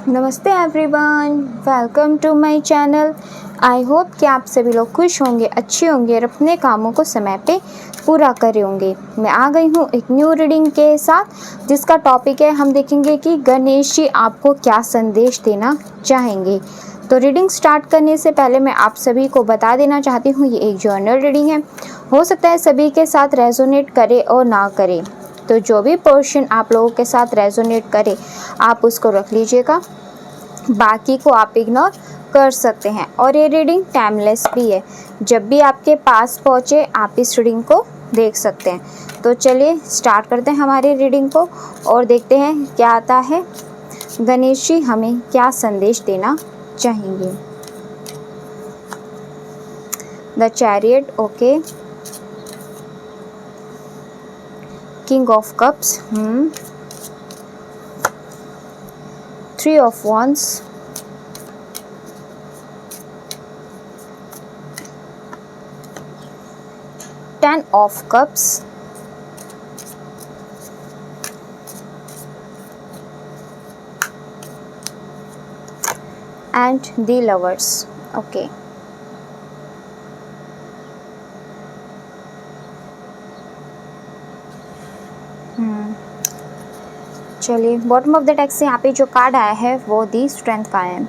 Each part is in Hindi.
नमस्ते everyone, welcome to my channel. I hope कि आप सभी लोग खुश होंगे, अच्छे होंगे और अपने कामों को समय पे पूरा करे होंगे। मैं आ गई हूँ एक न्यू रीडिंग के साथ, जिसका टॉपिक है, हम देखेंगे कि गणेश जी आपको क्या संदेश देना चाहेंगे। तो रीडिंग स्टार्ट करने से पहले मैं आप सभी को बता देना चाहती हूँ, ये एक जर्नल रीडिंग है। हो सकता है सभी के साथ रेजोनेट करे और ना करे, तो जो भी पोर्शन आप लोगों के साथ रेजोनेट करे आप उसको रख लीजिएगा, बाकी को आप इग्नोर कर सकते हैं। और ये रीडिंग टाइमलेस भी है, जब भी आपके पास पहुँचे आप इस रीडिंग को देख सकते हैं। तो चलिए स्टार्ट करते हैं हमारी रीडिंग को और देखते हैं क्या आता है, गणेश जी हमें क्या संदेश देना चाहेंगे। The chariot, okay. King of cups, 3 of wands, Ten of cups, and the lovers, okay। चलिए, बॉटम ऑफ द टेक्स्ट से यहाँ पे जो कार्ड आया है वो दी स्ट्रेंथ का है।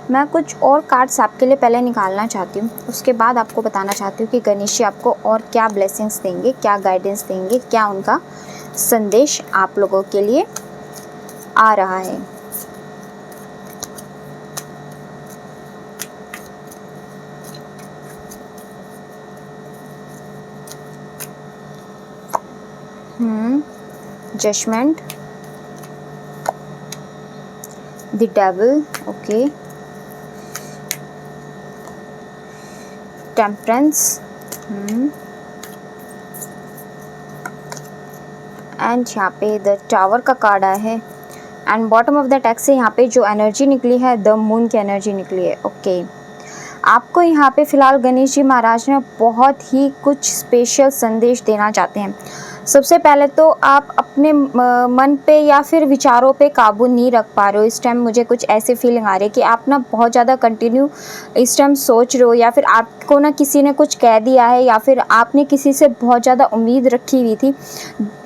मैं कुछ और कार्ड्स आपके लिए पहले निकालना चाहती हूँ, उसके बाद आपको बताना चाहती हूँ कि गणेश जी आपको और क्या ब्लेसिंग्स देंगे, क्या गाइडेंस देंगे, क्या उनका संदेश आप लोगों के लिए आ रहा है। Judgement, the devil, okay. Temperance, and यहाँ पे द टावर का कार्ड आया है। And bottom of the text से यहाँ पे जो एनर्जी निकली है, द मून की एनर्जी निकली है, ओके। आपको यहाँ पे फ़िलहाल गणेश जी महाराज ने बहुत ही कुछ स्पेशल संदेश देना चाहते हैं। सबसे पहले तो आप अपने मन पे या फिर विचारों पे काबू नहीं रख पा रहे हो। इस टाइम मुझे कुछ ऐसी फीलिंग आ रही है कि आप ना बहुत ज़्यादा कंटिन्यू इस टाइम सोच रहे हो, या फिर आपको ना किसी ने कुछ कह दिया है, या फिर आपने किसी से बहुत ज़्यादा उम्मीद रखी हुई थी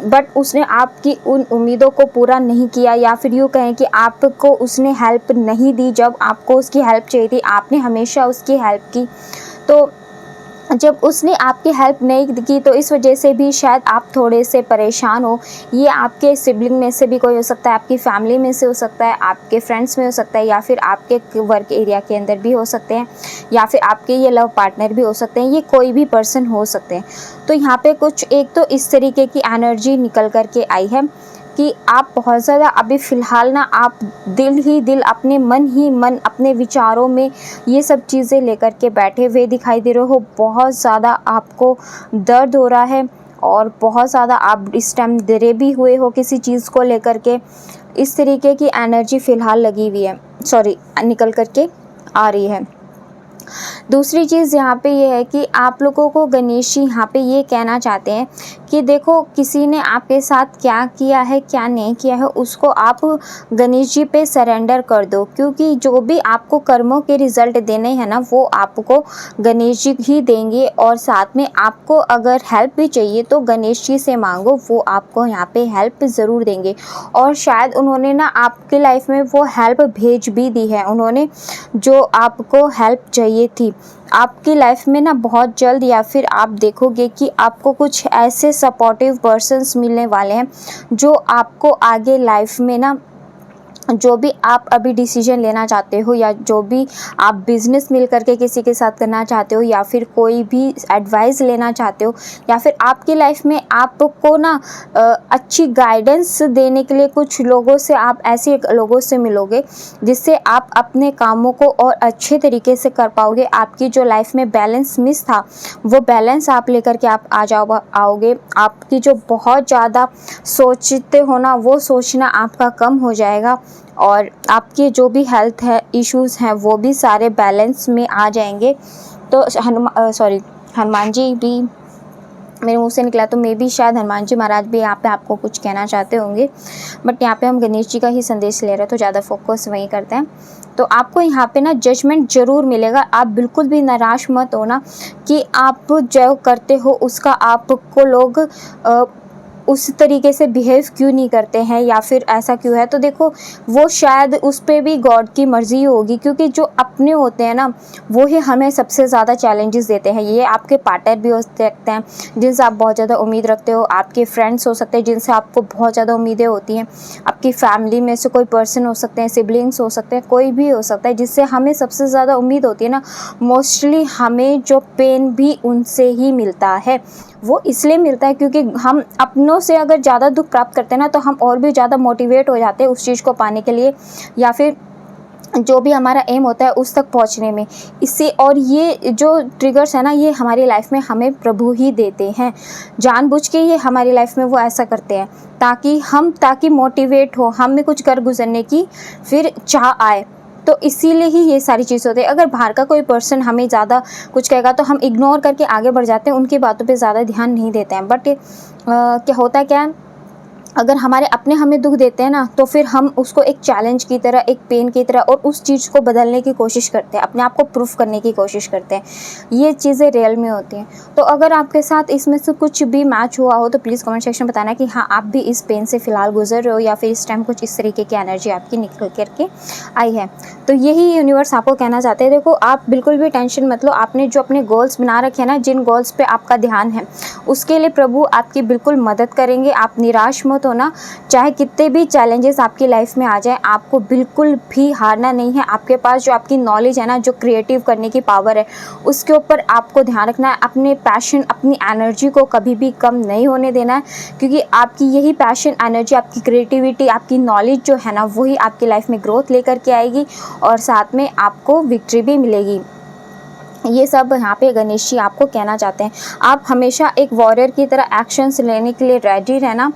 बट उसने आपकी उन उम्मीदों को पूरा नहीं किया, या फिर यूँ कहें कि आपको उसने हेल्प नहीं दी जब आपको उसकी हेल्प चाहिए थी। आपने हमेशा उसकी हेल्प की, तो जब उसने आपकी हेल्प नहीं की तो इस वजह से भी शायद आप थोड़े से परेशान हो। ये आपके सिबलिंग में से भी कोई हो सकता है, आपकी फैमिली में से हो सकता है, आपके फ्रेंड्स में हो सकता है, या फिर आपके वर्क एरिया के अंदर भी हो सकते हैं, या फिर आपके ये लव पार्टनर भी हो सकते हैं। ये कोई भी पर्सन हो सकते हैं। तो यहाँ पे कुछ एक तो इस तरीके की एनर्जी निकल कर के आई है कि आप बहुत ज़्यादा अभी फ़िलहाल ना आप दिल ही दिल, अपने मन ही मन, अपने विचारों में ये सब चीज़ें लेकर के बैठे हुए दिखाई दे रहे हो। बहुत ज़्यादा आपको दर्द हो रहा है और बहुत ज़्यादा आप इस टाइम डरे भी हुए हो किसी चीज़ को लेकर के। इस तरीके की एनर्जी फ़िलहाल लगी हुई है, निकल कर के आ रही है। दूसरी चीज़ यहाँ पे ये है कि आप लोगों को गणेश जी यहाँ पे ये कहना चाहते हैं कि देखो, किसी ने आपके साथ क्या किया है, क्या नहीं किया है, उसको आप गणेश जी पे सरेंडर कर दो, क्योंकि जो भी आपको कर्मों के रिज़ल्ट देने हैं ना, वो आपको गणेश जी ही देंगे। और साथ में आपको अगर हेल्प भी चाहिए तो गणेश जी से मांगो, वो आपको यहाँ पे हेल्प ज़रूर देंगे। और शायद उन्होंने ना आपकी लाइफ में वो हेल्प भेज भी दी है, उन्होंने जो आपको हेल्प चाहिए थी आपकी लाइफ में ना बहुत जल्द, या फिर आप देखोगे कि आपको कुछ ऐसे सपोर्टिव पर्सन्स मिलने वाले हैं जो आपको आगे लाइफ में ना, जो भी आप अभी डिसीजन लेना चाहते हो, या जो भी आप बिज़नेस मिल करके किसी के साथ करना चाहते हो, या फिर कोई भी एडवाइस लेना चाहते हो, या फिर आपकी लाइफ में आपको ना अच्छी गाइडेंस देने के लिए कुछ लोगों से, आप ऐसे लोगों से मिलोगे जिससे आप अपने कामों को और अच्छे तरीके से कर पाओगे। आपकी जो लाइफ में बैलेंस मिस था, वो बैलेंस आप लेकर के आप आओगे। आपकी जो बहुत ज़्यादा सोचते हो ना, वो सोचना आपका कम हो जाएगा, और आपके जो भी हेल्थ है इश्यूज़ हैं वो भी सारे बैलेंस में आ जाएंगे। तो हनुमान जी भी मेरे मुंह से निकला, तो मे बी शायद हनुमान जी महाराज भी यहाँ पे आपको कुछ कहना चाहते होंगे, बट यहाँ पे हम गणेश जी का ही संदेश ले रहे हैं तो ज़्यादा फोकस वहीं करते हैं। तो आपको यहाँ पे ना जजमेंट ज़रूर मिलेगा। आप बिल्कुल भी निराश मत होना कि आप जो करते हो उसका आपको लोग उस तरीके से बिहेव क्यों नहीं करते हैं या फिर ऐसा क्यों है। तो देखो, वो शायद उस पर भी गॉड की मर्ज़ी होगी, क्योंकि जो अपने होते हैं ना वो ही हमें सबसे ज़्यादा चैलेंजेस देते हैं। ये आपके पार्टनर भी हो सकते हैं जिनसे आप बहुत ज़्यादा उम्मीद रखते हो, आपके फ्रेंड्स हो सकते हैं जिनसे आपको बहुत ज़्यादा उम्मीदें होती हैं, आपकी फैमिली में से कोई पर्सन हो सकते हैं, सिबलिंग्स हो सकते हैं, कोई भी हो सकता है जिससे हमें सबसे ज़्यादा उम्मीद होती है ना। मोस्टली हमें जो पेन भी उनसे ही मिलता है। वो इसलिए मिलता है क्योंकि हम अपनों से अगर ज़्यादा दुख प्राप्त करते हैं ना तो हम और भी ज़्यादा मोटिवेट हो जाते हैं उस चीज़ को पाने के लिए, या फिर जो भी हमारा एम होता है उस तक पहुंचने में। इससे और ये जो ट्रिगर्स है ना, ये हमारी लाइफ में हमें प्रभु ही देते हैं, जानबूझ के ये हमारी लाइफ में वो ऐसा करते हैं ताकि मोटिवेट हो, हम में कुछ कर गुजरने की फिर चाह आए। तो इसीलिए ही ये सारी चीज़ होती है। अगर बाहर का कोई पर्सन हमें ज़्यादा कुछ कहेगा तो हम इग्नोर करके आगे बढ़ जाते हैं, उनकी बातों पे ज़्यादा ध्यान नहीं देते हैं। बट क्या होता क्या है, अगर हमारे अपने हमें दुख देते हैं ना तो फिर हम उसको एक चैलेंज की तरह, एक पेन की तरह और उस चीज़ को बदलने की कोशिश करते हैं, अपने आप को प्रूफ करने की कोशिश करते हैं। ये चीज़ें रियल में होती हैं। तो अगर आपके साथ इसमें से कुछ भी मैच हुआ हो तो प्लीज़ कमेंट सेक्शन में बताना कि हाँ, आप भी इस पेन से फ़िलहाल गुजर रहे हो या फिर इस टाइम कुछ इस तरीके की एनर्जी आपकी निकल करके आई है। तो यही यूनिवर्स आपको कहना चाहते हैं। देखो, आप बिल्कुल भी टेंशन मत लो। आपने जो अपने गोल्स बना रखे हैं ना, जिन गोल्स पे आपका ध्यान है, उसके लिए प्रभु आपकी बिल्कुल मदद करेंगे। आप निराश मत होना। चाहे कितने भी चैलेंजेस आपकी लाइफ में आ जाए, आपको बिल्कुल भी हारना नहीं है। आपके पास जो आपकी नॉलेज है ना, जो क्रिएटिव करने की पावर है, उसके ऊपर आपको ध्यान रखना है। अपने पैशन, अपनी एनर्जी को कभी भी कम नहीं होने देना है, क्योंकि आपकी यही पैशन, एनर्जी, आपकी क्रिएटिविटी, आपकी नॉलेज जो है ना, वही आपकी लाइफ में ग्रोथ लेकर के आएगी और साथ में आपको विक्ट्री भी मिलेगी। ये सब यहाँ पे गणेश जी आपको कहना चाहते हैं। आप हमेशा एक वॉरियर की तरह एक्शंस लेने के लिए रेडी रहना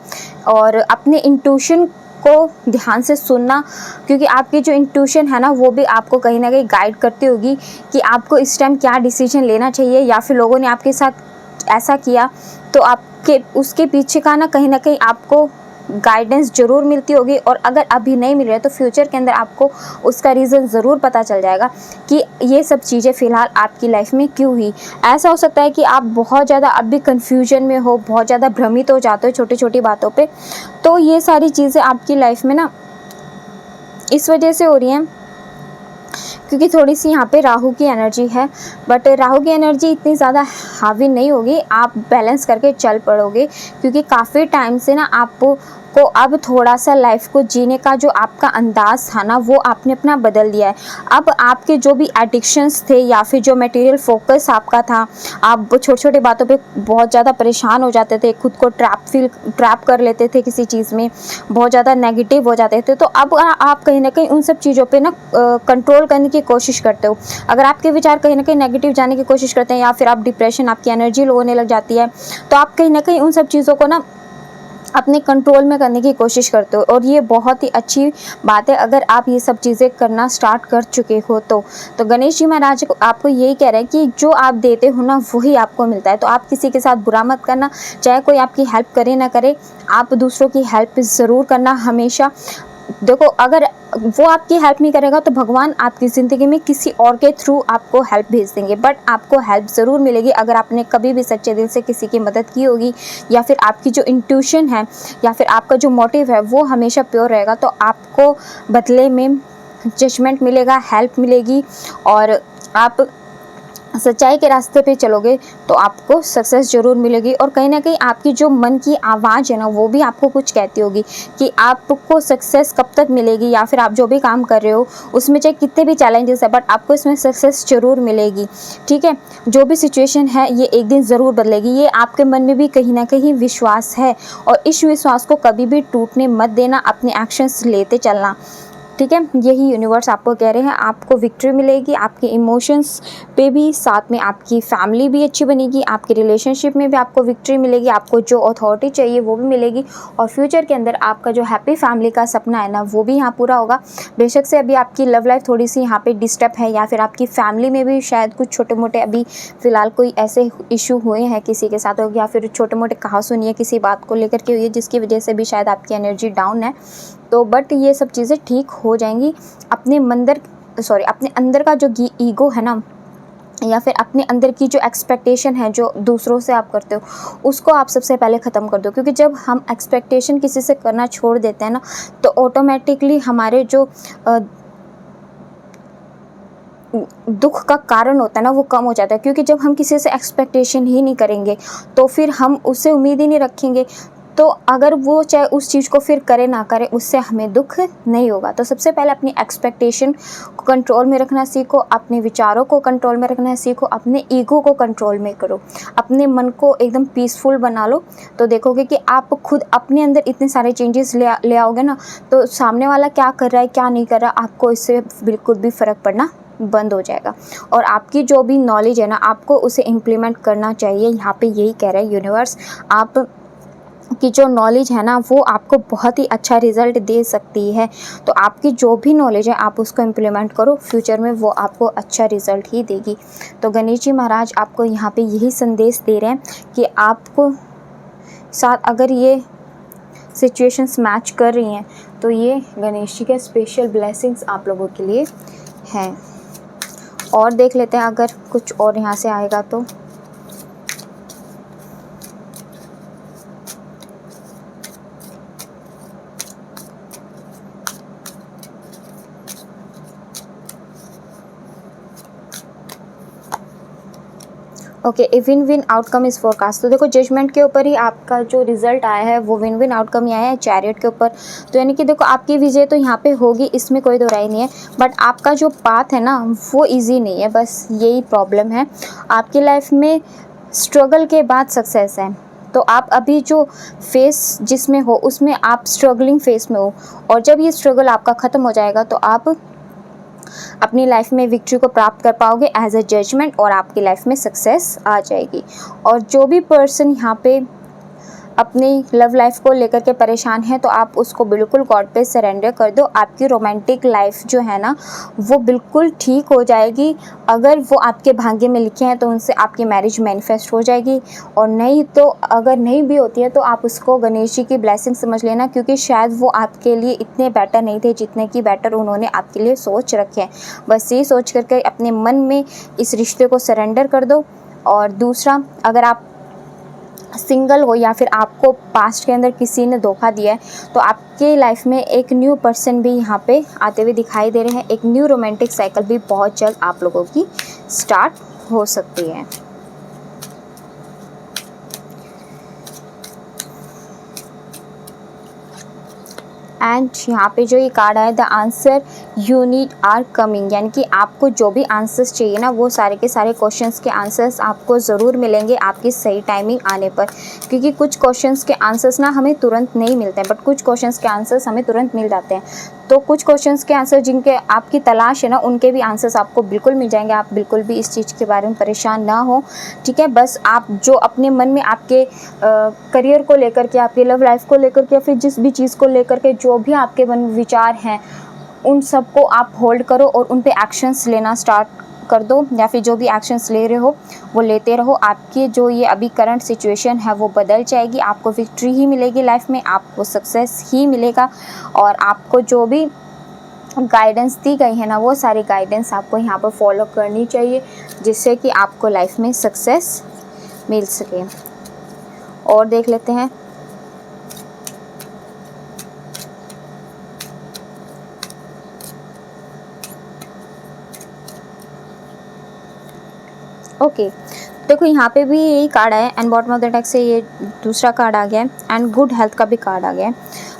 और अपने इंट्यूशन को ध्यान से सुनना, क्योंकि आपकी जो इंट्यूशन है ना वो भी आपको कहीं ना कहीं गाइड करती होगी कि आपको इस टाइम क्या डिसीजन लेना चाहिए, या फिर लोगों ने आपके साथ ऐसा किया तो आपके उसके पीछे का ना कहीं आपको गाइडेंस ज़रूर मिलती होगी। और अगर अभी नहीं मिल रहा है तो फ्यूचर के अंदर आपको उसका रीज़न ज़रूर पता चल जाएगा कि ये सब चीज़ें फ़िलहाल आपकी लाइफ में क्यों हुई। ऐसा हो सकता है कि आप बहुत ज़्यादा अभी कन्फ्यूजन में हो, बहुत ज़्यादा भ्रमित हो जाते हो छोटी छोटी बातों पे। तो ये सारी चीज़ें आपकी लाइफ में ना इस वजह से हो रही हैं क्योंकि थोड़ी सी यहाँ पे राहु की एनर्जी है। बट राहु की एनर्जी इतनी ज़्यादा हावी नहीं होगी, आप बैलेंस करके चल पड़ोगे, क्योंकि काफ़ी टाइम से ना आपको अब थोड़ा सा लाइफ को जीने का जो आपका अंदाज़ था ना, वो आपने अपना बदल दिया है। अब आपके जो भी एडिक्शंस थे या फिर जो मटेरियल फोकस आपका था, आप छोटी छोटी बातों पे बहुत ज़्यादा परेशान हो जाते थे, खुद को ट्रैप कर लेते थे किसी चीज़ में, बहुत ज़्यादा नेगेटिव हो जाते थे। तो अब आप कहीं ना कहीं उन सब चीज़ों पे ना कंट्रोल करने की कोशिश करते हो। अगर आपके विचार कहीं ना कहीं नेगेटिव जाने की कोशिश करते हैं या फिर आप डिप्रेशन, आपकी एनर्जी लो होने लग जाती है, तो आप कहीं ना कहीं उन सब चीज़ों को ना अपने कंट्रोल में करने की कोशिश करते हो। और ये बहुत ही अच्छी बात है अगर आप ये सब चीज़ें करना स्टार्ट कर चुके हो। तो गणेश जी महाराज आपको यही कह रहे हैं कि जो आप देते हो ना वही आपको मिलता है। तो आप किसी के साथ बुरा मत करना, चाहे कोई आपकी हेल्प करे ना करे, आप दूसरों की हेल्प ज़रूर करना हमेशा। देखो, अगर वो आपकी हेल्प नहीं करेगा तो भगवान आपकी ज़िंदगी में किसी और के थ्रू आपको हेल्प भेज देंगे, बट आपको हेल्प ज़रूर मिलेगी अगर आपने कभी भी सच्चे दिल से किसी की मदद की होगी, या फिर आपकी जो इंट्यूशन है या फिर आपका जो मोटिव है वो हमेशा प्योर रहेगा। तो आपको बदले में जजमेंट मिलेगा, हेल्प मिलेगी, और आप सच्चाई के रास्ते पे चलोगे तो आपको सक्सेस ज़रूर मिलेगी। और कहीं ना कहीं आपकी जो मन की आवाज़ है ना वो भी आपको कुछ कहती होगी कि आपको सक्सेस कब तक मिलेगी, या फिर आप जो भी काम कर रहे हो उसमें चाहे कितने भी चैलेंजेस है बट आपको इसमें सक्सेस ज़रूर मिलेगी। ठीक है, जो भी सिचुएशन है ये एक दिन ज़रूर बदलेगी। ये आपके मन में भी कहीं ना कहीं विश्वास है, और इस विश्वास को कभी भी टूटने मत देना, अपने एक्शंस लेते चलना। ठीक है, यही यूनिवर्स आपको कह रहे हैं। आपको विक्ट्री मिलेगी आपके इमोशंस पे भी, साथ में आपकी फैमिली भी अच्छी बनेगी, आपके रिलेशनशिप में भी आपको विक्ट्री मिलेगी, आपको जो अथॉरिटी चाहिए वो भी मिलेगी, और फ्यूचर के अंदर आपका जो हैप्पी फैमिली का सपना है ना वो भी यहाँ पूरा होगा। बेशक से अभी आपकी लव लाइफ थोड़ी सी यहाँ पे डिस्टर्ब है, या फिर आपकी फैमिली में भी शायद कुछ छोटे मोटे अभी फ़िलहाल कोई ऐसे इशू हुए हैं किसी के साथ, या फिर छोटे मोटे कहा सुनिए किसी बात को लेकर के हुई है जिसकी वजह से भी शायद आपकी एनर्जी डाउन है। तो बट ये सब चीज़ें ठीक हो जाएंगी। अपने अंदर का जो ईगो है ना, या फिर अपने अंदर की जो एक्सपेक्टेशन है जो दूसरों से आप करते हो, उसको आप सबसे पहले ख़त्म कर दो। क्योंकि जब हम एक्सपेक्टेशन किसी से करना छोड़ देते हैं ना, तो ऑटोमेटिकली हमारे जो दुख का कारण होता है ना वो कम हो जाता है। क्योंकि जब हम किसी से एक्सपेक्टेशन ही नहीं करेंगे तो फिर हम उससे उम्मीद ही नहीं रखेंगे, तो अगर वो चाहे उस चीज़ को फिर करे ना करे उससे हमें दुख नहीं होगा। तो सबसे पहले अपनी एक्सपेक्टेशन को कंट्रोल में रखना सीखो, अपने विचारों को कंट्रोल में रखना सीखो, अपने ईगो को कंट्रोल में करो, अपने मन को एकदम पीसफुल बना लो। तो देखोगे कि आप खुद अपने अंदर इतने सारे चेंजेस ले आओगे ना, तो सामने वाला क्या कर रहा है क्या नहीं कर रहा आपको इससे बिल्कुल भी फ़र्क पड़ना बंद हो जाएगा। और आपकी जो भी नॉलेज है ना आपको उसे इम्प्लीमेंट करना चाहिए। यहाँ पे यही कह रहा है यूनिवर्स, आप की जो नॉलेज है ना वो आपको बहुत ही अच्छा रिज़ल्ट दे सकती है। तो आपकी जो भी नॉलेज है आप उसको इम्प्लीमेंट करो, फ्यूचर में वो आपको अच्छा रिज़ल्ट ही देगी। तो गणेश जी महाराज आपको यहाँ पे यही संदेश दे रहे हैं कि आपको साथ अगर ये सिचुएशंस मैच कर रही हैं तो ये गणेश जी के स्पेशल ब्लेसिंग्स आप लोगों के लिए हैं। और देख लेते हैं अगर कुछ और यहाँ से आएगा तो। Okay, a win win outcome is forecast. तो देखो जजमेंट के ऊपर ही आपका जो रिजल्ट आया है वो विन विन आउटकम ही आया है चैरियट के ऊपर। तो यानी कि देखो आपकी विजय तो यहाँ पे होगी, इसमें कोई दो राय नहीं है, बट आपका जो पाथ है ना वो इजी नहीं है, बस यही प्रॉब्लम है। आपकी लाइफ में स्ट्रगल के बाद सक्सेस है। तो आप अभी जो फेस जिसमें हो उसमें आप स्ट्रगलिंग फेस में हो, और जब ये स्ट्रगल आपका ख़त्म हो जाएगा तो आप अपनी लाइफ में विक्ट्री को प्राप्त कर पाओगे एज अ जजमेंट, और आपकी लाइफ में सक्सेस आ जाएगी। और जो भी पर्सन यहाँ पे अपनी लव लाइफ को लेकर के परेशान है तो आप उसको बिल्कुल गॉड पे सरेंडर कर दो। आपकी रोमांटिक लाइफ जो है ना वो बिल्कुल ठीक हो जाएगी। अगर वो आपके भाग्य में लिखे हैं तो उनसे आपकी मैरिज मैनिफेस्ट हो जाएगी, और नहीं तो अगर नहीं भी होती है तो आप उसको गणेश जी की ब्लेसिंग समझ लेना, क्योंकि शायद वो आपके लिए इतने बेटर नहीं थे जितने की बेटर उन्होंने आपके लिए सोच रखे हैं। बस ये सोच करके अपने मन में इस रिश्ते को सरेंडर कर दो। और दूसरा, अगर आप सिंगल हो या फिर आपको पास्ट के अंदर किसी ने धोखा दिया है तो आपके लाइफ में एक न्यू पर्सन भी यहाँ पे आते हुए दिखाई दे रहे हैं। एक न्यू रोमांटिक साइकिल भी बहुत जल्द आप लोगों की स्टार्ट हो सकती है। एंड यहाँ पे जो ये कार्ड है the answer you need are coming, यानी कि आपको जो भी आंसर्स चाहिए ना वो सारे के सारे क्वेश्चंस के आंसर्स आपको ज़रूर मिलेंगे आपकी सही टाइमिंग आने पर। क्योंकि कुछ क्वेश्चंस के आंसर्स ना हमें तुरंत नहीं मिलते हैं, बट कुछ क्वेश्चंस के आंसर्स हमें तुरंत मिल जाते हैं। तो कुछ क्वेश्चंस के आंसर जिनके आपकी तलाश है ना उनके भी आंसर्स आपको बिल्कुल मिल जाएंगे। आप बिल्कुल भी इस चीज़ के बारे में परेशान ना हो, ठीक है। बस आप जो अपने मन में आपके करियर को लेकर के, आपकी लव लाइफ को लेकर के, या फिर जिस भी चीज़ को लेकर के जो भी आपके मन में विचार हैं उन सबको आप होल्ड करो और उन पे एक्शंस लेना स्टार्ट कर दो, या फिर जो भी एक्शंस ले रहे हो वो लेते रहो। आपकी जो ये अभी करंट सिचुएशन है वो बदल जाएगी, आपको विक्ट्री ही मिलेगी लाइफ में, आपको सक्सेस ही मिलेगा। और आपको जो भी गाइडेंस दी गई है ना वो सारी गाइडेंस आपको यहाँ पर फॉलो करनी चाहिए, जिससे कि आपको लाइफ में सक्सेस मिल सके। और देख लेते हैं ओके देखो यहाँ पे भी यही कार्ड है, and bottom of the deck से ये दूसरा कार्ड आ गया है, एंड गुड हेल्थ का भी कार्ड आ गया है।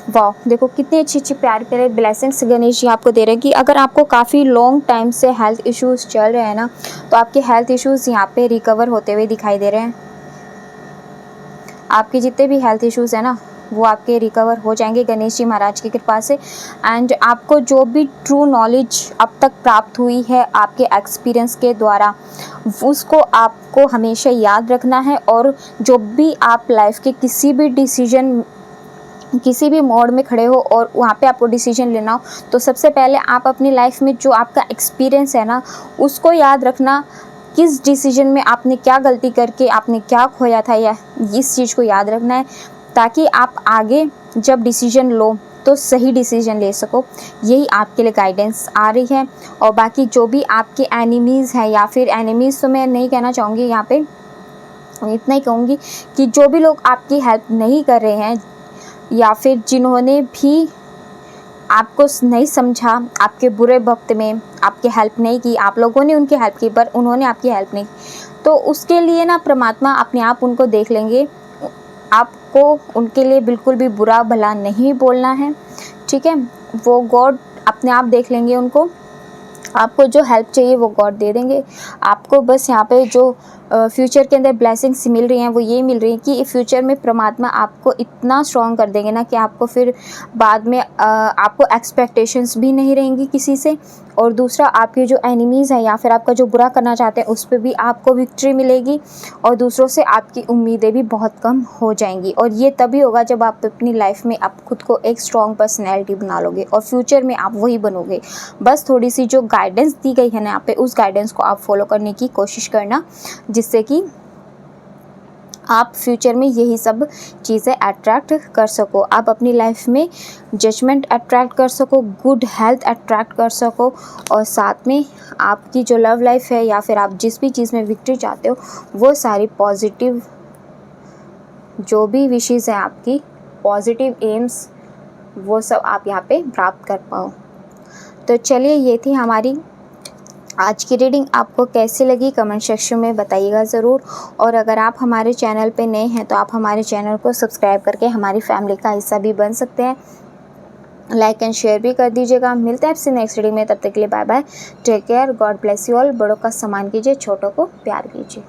वाह, देखो कितने अच्छी अच्छी प्यारे प्यारे ब्लेसिंग्स गणेश जी आपको दे रहे हैं कि अगर आपको काफ़ी लॉन्ग टाइम से हेल्थ इश्यूज़ चल रहे हैं ना तो आपके हेल्थ इश्यूज़ यहाँ पे रिकवर होते हुए दिखाई दे रहे हैं। आपके जितने भी हेल्थ इश्यूज़ हैं ना वो आपके रिकवर हो जाएंगे गणेश जी महाराज की कृपा से। एंड आपको जो भी ट्रू नॉलेज अब तक प्राप्त हुई है आपके एक्सपीरियंस के द्वारा, उसको आपको हमेशा याद रखना है। और जो भी आप लाइफ के किसी भी डिसीजन, किसी भी मोड़ में खड़े हो और वहाँ पे आपको डिसीजन लेना हो, तो सबसे पहले आप अपनी लाइफ में जो आपका एक्सपीरियंस है ना, उसको याद रखना। किस डिसीजन में आपने क्या गलती करके आपने क्या खोया था, या इस चीज़ को याद रखना है, ताकि आप आगे जब डिसीजन लो तो सही डिसीजन ले सको। यही आपके लिए गाइडेंस आ रही है। और बाकी जो भी आपके एनिमीज़ हैं, या फिर एनिमीज़ तो मैं नहीं कहना चाहूँगी यहाँ पे, इतना ही कहूँगी कि जो भी लोग आपकी हेल्प नहीं कर रहे हैं, या फिर जिन्होंने भी आपको नहीं समझा, आपके बुरे वक्त में आपकी हेल्प नहीं की, आप लोगों ने उनकी हेल्प की पर उन्होंने आपकी हेल्प नहीं की, तो उसके लिए ना परमात्मा अपने आप उनको देख लेंगे। आपको उनके लिए बिल्कुल भी बुरा भला नहीं बोलना है, ठीक है। वो गॉड अपने आप देख लेंगे उनको। आपको जो हेल्प चाहिए वो गॉड दे देंगे। आपको बस यहाँ पे जो फ्यूचर के अंदर ब्लेसिंग्स मिल रही हैं वो ये मिल रही हैं कि फ्यूचर में परमात्मा आपको इतना स्ट्रॉन्ग कर देंगे ना कि आपको फिर बाद में आपको एक्सपेक्टेशंस भी नहीं रहेंगी किसी से। और दूसरा, आपके जो एनिमीज़ हैं या फिर आपका जो बुरा करना चाहते हैं उस पर भी आपको विक्ट्री मिलेगी। और दूसरों से आपकी उम्मीदें भी बहुत कम हो जाएंगी। और ये तभी होगा जब आप अपनी लाइफ में आप खुद को एक स्ट्रॉन्ग पर्सनैलिटी बना लोगे और फ्यूचर में आप वही बनोगे। बस थोड़ी सी जो गाइडेंस दी गई है ना यहाँ पे, उस गाइडेंस को आप फॉलो करने की कोशिश करना, जिससे कि आप फ्यूचर में यही सब चीज़ें अट्रैक्ट कर सको। आप अपनी लाइफ में जजमेंट अट्रैक्ट कर सको, गुड हेल्थ अट्रैक्ट कर सको, और साथ में आपकी जो लव लाइफ है या फिर आप जिस भी चीज़ में विक्ट्री चाहते हो वो सारी पॉजिटिव जो भी विशेज़ हैं आपकी, पॉजिटिव एम्स, वो सब आप यहाँ पे प्राप्त कर पाओ। तो चलिए, ये थी हमारी आज की रीडिंग। आपको कैसी लगी कमेंट सेक्शन में बताइएगा ज़रूर। और अगर आप हमारे चैनल पे नए हैं तो आप हमारे चैनल को सब्सक्राइब करके हमारी फैमिली का हिस्सा भी बन सकते हैं। लाइक एंड शेयर भी कर दीजिएगा। मिलते हैं आपसे नेक्स्ट रीडिंग में, तब तक के लिए bye bye, take care, God bless you all. बड़ों का सम्मान कीजिए, छोटों को प्यार कीजिए।